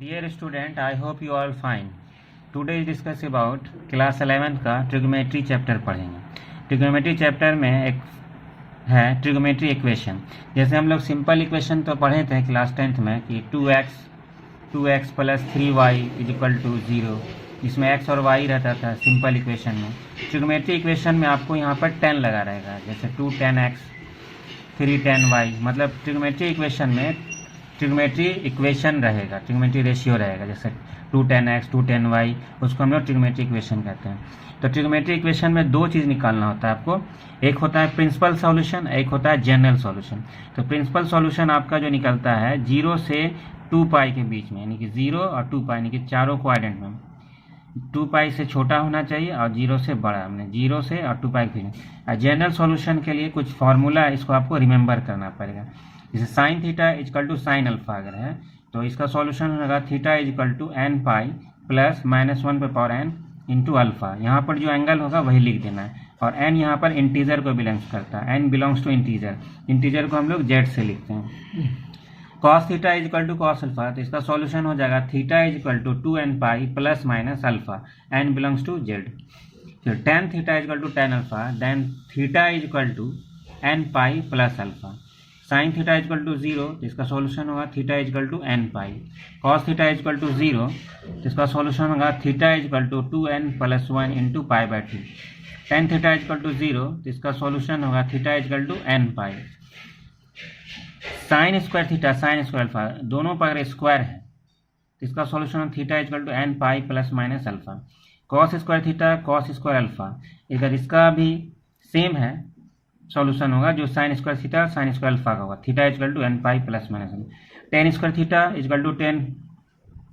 Dear student, I hope you all fine. Today is discuss about class 11 का trigonometry chapter पढ़ेंगे। Trigonometry chapter में एक है trigonometry equation. जैसे हम लोग सिंपल इक्वेशन तो पढ़े थे क्लास 10th में कि 2x plus 3y is equal to 0, जिसमें x और y रहता था सिंपल इक्वेशन में। ट्रिग्नोमेट्री इक्वेशन में आपको यहाँ पर 10 लगा रहेगा, जैसे 2 tan x 3 tan y, मतलब ट्रिग्नोमेट्री इक्वेशन में ट्रिग्नोमेट्री इक्वेशन रहेगा, ट्रिग्नोमेट्री रेशियो रहेगा, जैसे 2 tan x 2 tan y, उसको हम लोग ट्रिग्नोमेट्री इक्वेशन कहते हैं। तो ट्रिग्नोमेट्री इक्वेशन में दो चीज़ निकालना होता है आपको, एक होता है प्रिंसिपल सॉल्यूशन, एक होता है जनरल सॉल्यूशन। तो प्रिंसिपल सॉल्यूशन आपका जो निकलता है 0 से 2 पाई के बीच में, यानी कि 0 और 2 पाई, यानी कि चारों क्वाड्रेंट में 2 पाई से छोटा होना चाहिए और 0 से बड़ा, हमने 0 से और 2 पाई के बीच में। जनरल सॉल्यूशन के लिए कुछ फार्मूला है, इसको आपको रिमेंबर करना पड़ेगा। जैसे sine theta is equal to sine alpha अगर है तो इसका सॉल्यूशन होगा theta is equal to N pi plus -1 पे पावर एन इंटू अल्फा। यहाँ पर जो एंगल होगा वही लिख देना है, और एन यहाँ पर इंटीजर को बिलोंग्स करता है, N belongs to integer, integer को हम लोग जेड से लिखते हैं। Cos theta is equal to cos alpha, तो इसका सॉल्यूशन हो जाएगा theta is equal to 2n pi plus minus alpha, N belongs to Z. फिर tan theta is equal to tan alpha, then theta is equal to N pi plus alpha. Sine theta is equal to 0, तो इसका solution होगा theta is equal to N pi. Cos theta is equal to 0, तो इसका solution होगा theta is equal to 2n plus 1 into pi by 2। Tan theta is equal to 0, तो इसका solution होगा theta is equal to N pi. Sine square theta sine square alpha, दोनों पर अगर square है तो इसका solution theta is equal to N pi plus minus alpha. Cos square theta cos square alpha, अगर इसका भी सेम है सॉल्यूशन होगा जो sine square theta sine square alpha का होगा, theta is equal to N pi plus minus alpha. Tan square theta is equal to tan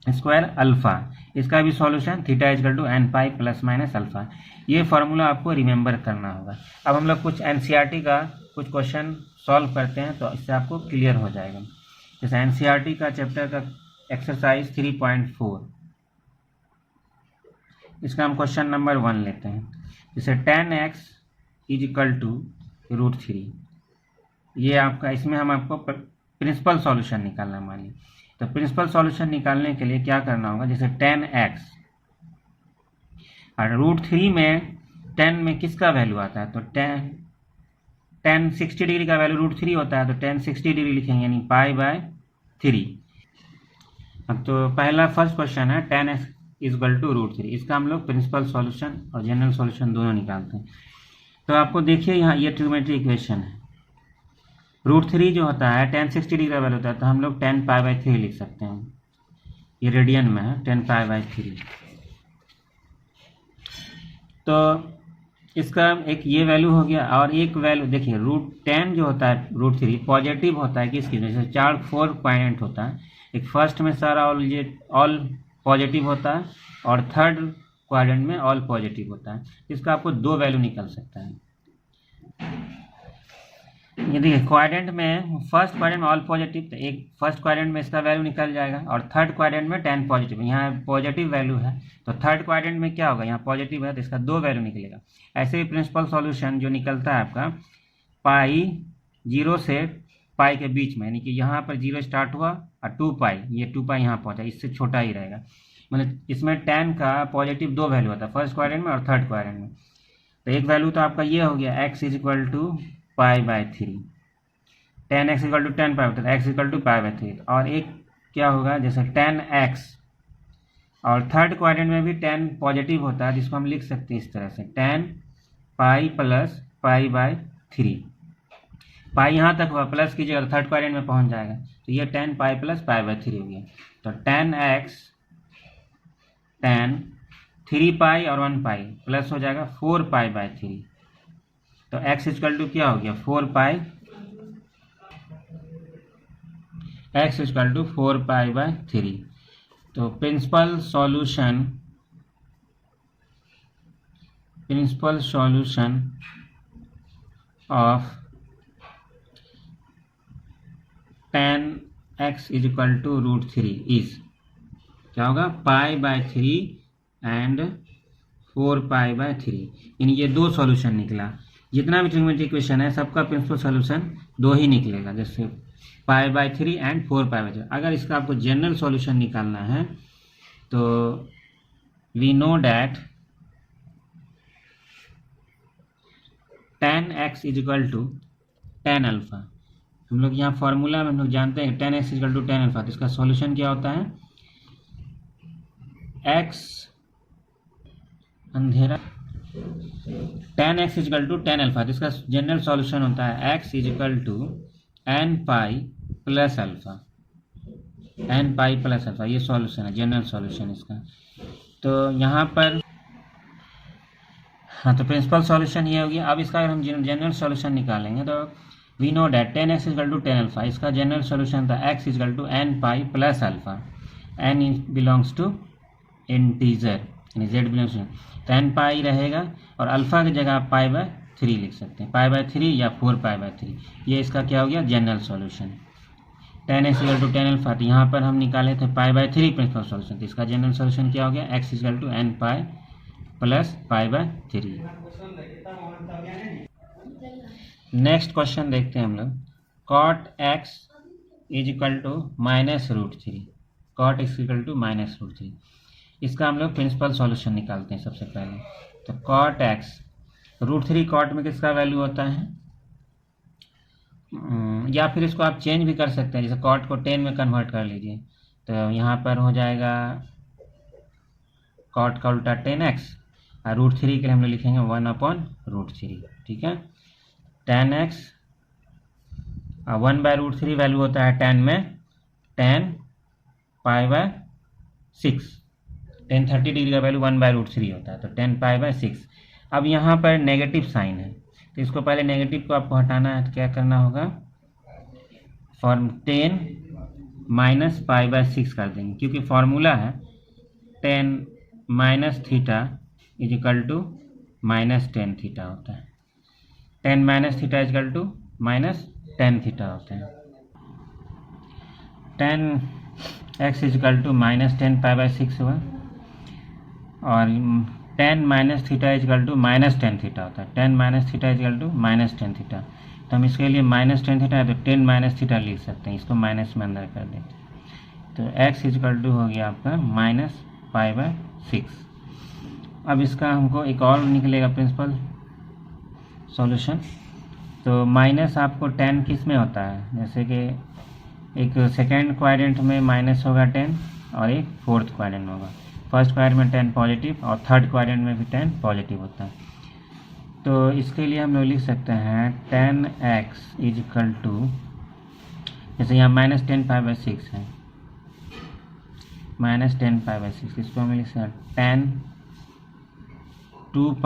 square alpha, इसका भी solution theta is equal to N pi plus minus alpha. ये formula आपको remember करना होगा। अब हम लोग कुछ एनसीईआरटी का कुछ क्वेश्चन सॉल्व करते हैं तो इससे आपको क्लियर हो जाएगा। जैसे एनसीईआरटी का चैप्टर का एक्सरसाइज 3.4, इसका हम क्वेश्चन नंबर 1 लेते हैं। जैसे tan x is equal to √3, ये आपका, इसमें हम आपको प्रिंसिपल सॉल्यूशन निकालना मानिए। तो प्रिंसिपल सॉल्यूशन निकालने के लिए क्या करना होगा, जैसे tan x और √3 में 10 में किसका वैल्यू आता है, तो tan 60 डिग्री का वैल्यू √3 होता है, तो tan 60 डिग्री लिखेंगे, यानी पाई बाय 3। अब तो पहला फर्स्ट क्वेश्चन है tan x इजकल टू √3, इसका हम लोग प्रिंसिपल सॉल्यूशन और जनरल सॉल्यूशन दोनों निकालते हैं। तो आपको देखिए यहाँ ये ट्रिग्नोमेट्री इक्वेशन है, √3 जो होता है tan 60 डिग्री का वैल्यू होता है, तो हम लोग tan पाई बाई 3 लिख सकते हैं, ये रेडियन में है tan पाई बाई 3। तो इसका एक ये वैल्यू हो गया, और एक वैल्यू देखिए tan जो होता है √3 पॉजिटिव होता है किसकी, जैसे 4 क्वाड्रेंट होता है, एक फर्स्ट में सारा ऑल पॉजिटिव होता है और थर्ड क्वाड्रेंट में ऑल पॉजिटिव होता है। इसका आपको दो वैल्यू निकल सकता है। ये देखिए क्वाड्रेंट में फर्स्ट क्वाड्रेंट में ऑल पॉजिटिव, तो एक फर्स्ट क्वाड्रेंट में इसका वैल्यू निकल जाएगा, और थर्ड क्वाड्रेंट में tan पॉजिटिव, यहाँ पॉजिटिव वैल्यू है, तो थर्ड क्वाड्रेंट में क्या होगा, यहाँ पॉजिटिव है तो इसका दो वैल्यू निकलेगा। ऐसे ही प्रिंसिपल सॉल्यूशन जो निकलता है आपका पाई 0 से पाई के बीच में, यानी कि यहाँ पर 0 स्टार्ट हुआ और 2 पाई, ये 2 पाई यहाँ पहुँचा, इससे छोटा ही रहेगा, मतलब इसमें tan का पॉजिटिव दो वैल्यू होता है, फर्स्ट क्वाड्रेंट में और थर्ड क्वाड्रेंट में। तो एक वैल्यू तो आपका ये हो गया x is equal to pi by 3, tan x equal to 10 pi by 3, x equal to pi by 3। और एक क्या होगा, जैसे tan x, और थर्ड क्वाड्रेंट में भी tan पॉजिटिव होता है, जिसको हम लिख सकते हैं इस तरह से tan pi plus pi by 3। पाई यहाँ तक हुआ, प्लस कीजिएगा तो थर्ड क्वाड्रेंट में पहुँच जाएगा, तो ये tan pi plus pi by 3 हो गया। तो tan x tan 3 पाई और 1 पाई प्लस हो जाएगा 4 पाई बाई 3, तो x इजकल टू क्या हो गया 4 pi, x is equal to 4 pi by 3। तो principal solution of tan x is equal to √3 is क्या होगा, pi by 3 and 4 pi by 3, यानी ये दो सॉल्यूशन निकला। जितना भी ट्रिग्नोमेट्री इक्वेशन है सबका प्रिंसिपल सॉल्यूशन दो ही निकलेगा। जैसे π/3 एंड 4π/3। अगर इसका आपको जनरल सॉल्यूशन निकालना है तो we know that tan x is equal to tan alpha. हम लोग यहाँ फॉर्मूला में हम लोग जानते हैं tan x is equal to tan alpha. तो इसका सॉल्यूशन क्या होता है, x अंधेरा tan x is equal to tan alpha. तो इसका जनरल सॉल्यूशन होता है x is equal to n pi plus alpha, n pi plus alpha. ये सॉल्यूशन है, जनरल सॉल्यूशन इसका। तो यहाँ पर हाँ, तो प्रिंसिपल सॉल्यूशन ये हो गया। अब इसका अगर हम जनरल सॉल्यूशन निकालेंगे तो we know that tan x is equal to tan alpha. इसका जनरल सॉल्यूशन था x is equal to n pi plus alpha. n belongs to integer, यानी z बिलोंग्स टू, तो n पाई रहेगा और अल्फा की जगह आप π/3 लिख सकते हैं, π/3 या 4π/3। ये इसका क्या हो गया, general solution. tan x is equal to tan alpha, तो यहाँ पर हम निकाले थे π/3 प्रिंसिपल सॉल्यूशन। तो इसका जनरल सॉल्यूशन क्या हो गया, x is equal to n pi plus π/3। Next question देखते हैं हम लोग। cot x is equal to -√3, cot x is equal to -√3। इसका हम लोग प्रिंसिपल सॉल्यूशन निकालते हैं सबसे पहले। तो cot x, √3 cot में किसका वैल्यू होता है, या फिर इसको आप चेंज भी कर सकते हैं, जैसे cot को 10 में कन्वर्ट कर लीजिए। तो यहाँ पर हो जाएगा cot का उल्टा 10x, और √3 के लिए हम लोग लिखेंगे 1/√3। ठीक है, tan x 1/√3 वैल्यू होता है tan में tan π/6, tan 30 डिग्री का वैल्यू 1/√3 होता है, तो tan π/6। अब यहाँ पर नेगेटिव साइन है, तो इसको पहले नेगेटिव को आपको हटाना है, तो क्या करना होगा, फॉर्म 10 - π/6 कर देंगे, क्योंकि फॉर्मूला है tan - θ इजिकल टू -tan θ होता है। tan - θ इजिकल टू -tan θ होता है। tan x is equal to -tan π/6 हुआ, और tan - θ इजिकल टू -tan θ होता है। tan - θ इजिकल टू -tan θ, तो हम इसके लिए -tan θ है तो tan - θ लिख सकते हैं, इसको माइनस में अंदर कर देते हैं। तो x इजिकल टू हो गया आपका -π/6। अब इसका हमको एक और निकलेगा प्रिंसिपल सॉल्यूशन। तो माइनस आपको tan किस में होता है, जैसे कि एक सेकेंड क्वाड्रेंट में माइनस होगा 10 और एक फोर्थ क्वाड्रेंट में होगा। फर्स्ट क्वाड्रेंट में 10 पॉजिटिव और थर्ड क्वाड्रेंट में भी 10 पॉजिटिव होता है। तो इसके लिए हम लोग लिख सकते हैं tan x इजिकल टू, जैसे यहाँ -10 π/6 है, -10 π/6, इसको हम लिख सकते हैं tan 2π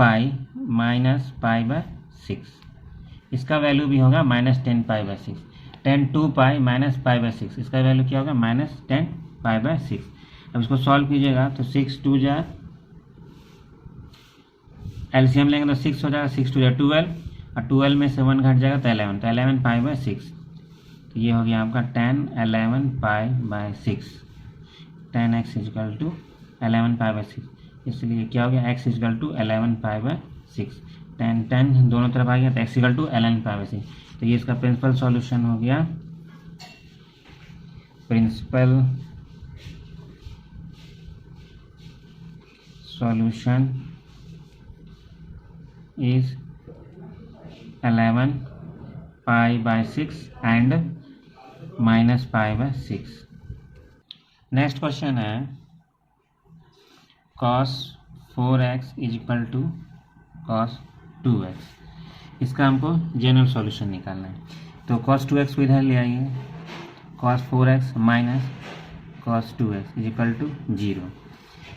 - π/6। इसका वैल्यू भी होगा -10 π/6। tan 2π - π/6, इसका वैल्यू क्या होगा, -10 π/6। अब इसको सॉल्व कीजिएगा तो 6 2 जा, एलसीएम लेंगे तो 6 हो जाएगा, 6 2 जा 12, और 12 में से 1 घट जाएगा तो 11, तो 11 π/6। तो ये हो गया आपका tan 11 π/6। tan x is equal to 11 π/6, इसलिए क्या हो गया, x इजिकल टू 11 π/6। tan दोनों तरफ आ गया तो x इजिकल टू 11 π/6। तो ये इसका प्रिंसिपल सॉल्यूशन हो गया। Principal solution is 11 π/6 and -π/6। Next question है cos 4x equal to cos 2x। इसका हमको जनरल सॉल्यूशन निकालना है। तो cos 2x को इधर ले आइए, cos 4x minus cos 2x equal to 0।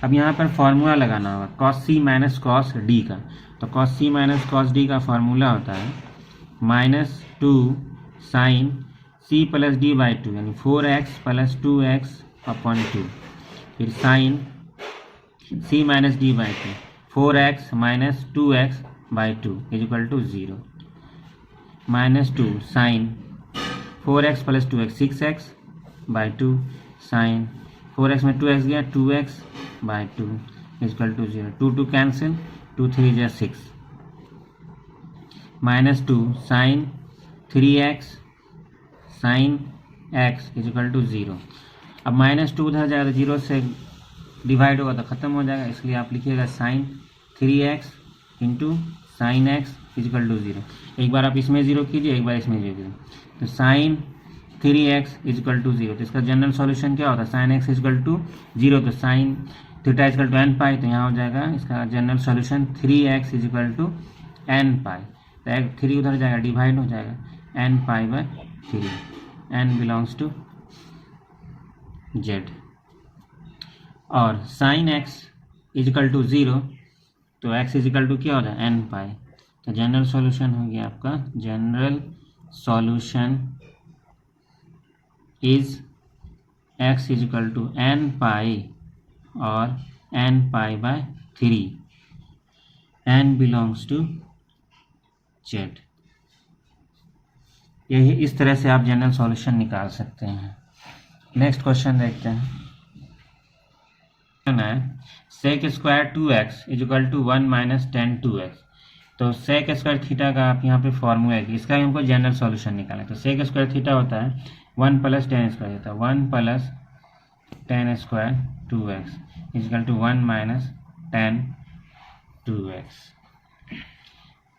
अब यहाँ पर फॉर्मूला लगाना होगा cos c minus cos d का। तो cos c minus cos d का फॉर्मूला होता है -2 sin c plus d by 2, यानी 4x प्लस 2x अपॉन 2, फिर sin c minus d by 2, 4x minus 2x by 2 equal to 0, -2 sin 4x plus 2x 6x by 2, sin 4x में 2x गया 2x by 2 equal to 0, 2 2 cancel, 2 3 जा 6, -2 sin 3x sin x equal to 0। अब -2 उधर जाएगा, 0 से divide होगा तो ख़त्म हो जाएगा, इसलिए आप लिखिएगा sine 3x into sine x equal to 0। एक बार आप इसमें 0 कीजिए, एक बार इसमें 0 कीजिए, तो साइन 3x इजिकल टू 0। तो इसका जनरल सॉल्यूशन क्या होता है, साइन एक्स इजिकल टू 0, तो sine theta equal to n pi, तो यहाँ हो जाएगा इसका general solution 3x equal to n pi. तो 3 उधर जाएगा, डिवाइड हो जाएगा n pi by 3, n belongs to z। और साइन x इजिकल टू 0, तो x इजिकल टू क्या होता है n पाई। तो जनरल सॉल्यूशन हो गया आपका, general solution is x is equal to n pi और n pi by 3, n belongs to z। यही इस तरह से आप जनरल सॉल्यूशन निकाल सकते हैं। नेक्स्ट क्वेश्चन देखते हैं। Sec square 2x equal to 1 minus tan 2x। तो सेक स्क्वायर थीटा का आप यहाँ पे फॉर्मूला है, इसका हमको जनरल सॉल्यूशन निकालना है। तो सेक स्क्वायर थीटा होता है 1 प्लस टेन स्क्वायर, होता है 1 plus tan square 2x equal to 1 minus tan 2x।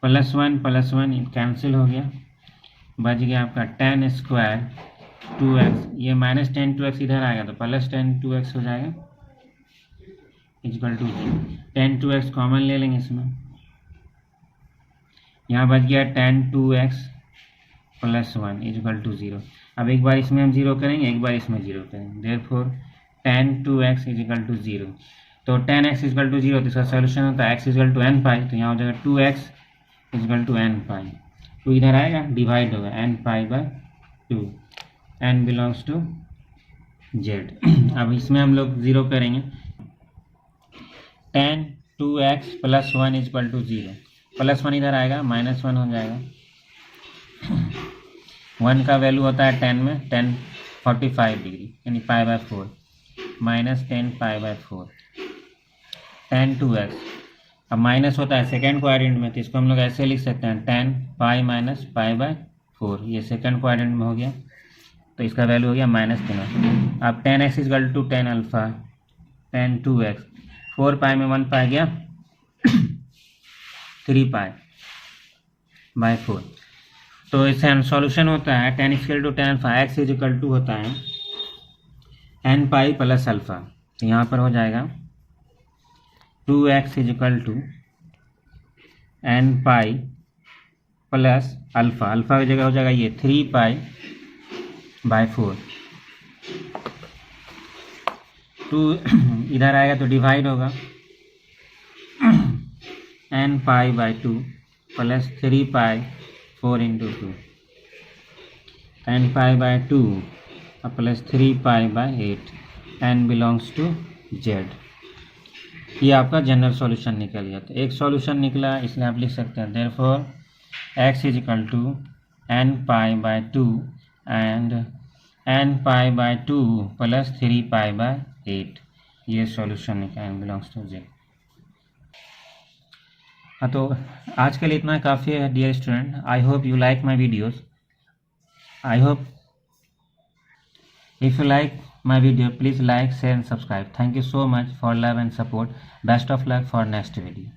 Plus one cancel हो गया, बच गया आपका टेन स्क्वायर 2x। ये माइनस टेन 2x इधर आएगा तो प्लस टेन 2x हो जाएगा इजिकल टू 10 2x कॉमन ले लेंगे इसमें, यहाँ बच गया 10 2x प्लस 1 इजिकल टू 0। अब एक बार इसमें हम 0 करेंगे, एक बार इसमें 0 करेंगे, देयरफॉर 10 2x इजिकल टू 0। तो 10x इजिकल टू 0, तो इसका सोल्यूशन होता है x is equal to n pi, तो यहाँ हो जाएगा 2x इजिकल टू n पाई। 2 इधर आएगा, डिवाइड होगा n pi by 2, n belongs to z। अब इसमें हम लोग 0 करेंगे, 10 2x plus 1 is equal to 0। Plus 1 इधर आएगा, माइनस 1 हो जाएगा। 1 का वैल्यू होता है 10 में 10 45 डिग्री यानी pi by 4, minus 10 pi by 4 10 2x। अब माइनस होता है सेकेंड क्वाड्रेंट में, तो इसको हम लोग ऐसे लिख सकते हैं 10 पाई माइनस पाई बाय 4। ये सेकेंड क्वाड्रेंट में हो गया, तो इसका वैल्यू हो गया -3। अब 10x is equal to 10 alpha 10 2x, 4 पाई में 1 पाई गया 3 पाई बाय 4। तो इसका सॉल्यूशन होता है 10 equal to 10 alpha, x is equal to होता है n पाई प्लस अल्फा। तो यहाँ पर हो जाएगा 2x equal to n pi plus alpha, alpha की जगह हो जाएगा ये 3 पाई बाय 4। 2 इधर आएगा तो डिवाइड होगा n pi by 2 plus 3 pi 4 into 2, n pi by 2 plus 3 pi by 8, n belongs to z। ये आपका जनरल सॉल्यूशन निकल गया। तो एक सॉल्यूशन निकला, इसलिए आप लिख सकते हैं therefore x is equal to n pi by 2 and n pi by 2 plus 3 pi by 8। ये सॉल्यूशन निकला, n बिलोंग्स टू z। हाँ, तो आज के लिए इतना काफ़ी है dear student. I hope you like my videos. I hope if you like my video, please like, share and subscribe. Thank you so much for love and support. Best of luck for next video.